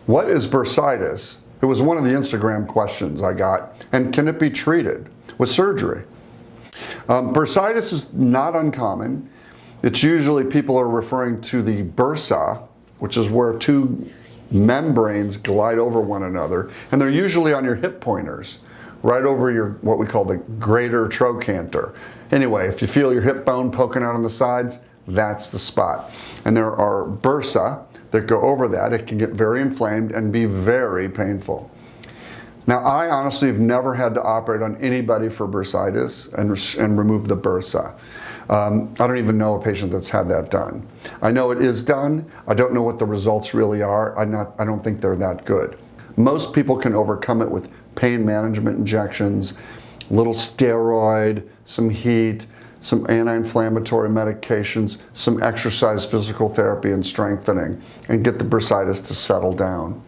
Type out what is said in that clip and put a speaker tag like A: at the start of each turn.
A: What is bursitis? It was one of the Instagram questions I got. And can it be treated with surgery? Bursitis is not uncommon. It's usually people are referring to the bursae, which is where two membranes glide over one another, and they're usually on your hip pointers, right over your, what we call the greater trochanter. Anyway, if you feel your hip bone poking out on the sides, that's the spot. And there are bursae that go over that. It can get very inflamed and be very painful. Now, I honestly have never had to operate on anybody for bursitis and remove the bursae. I don't even know a patient that's had that done. I know it is done. I don't know what the results really are. I don't think they're that good. Most people can overcome it with pain management injections, a little steroid, some heat, some anti-inflammatory medications, some exercise, physical therapy, and strengthening, and get the bursitis to settle down.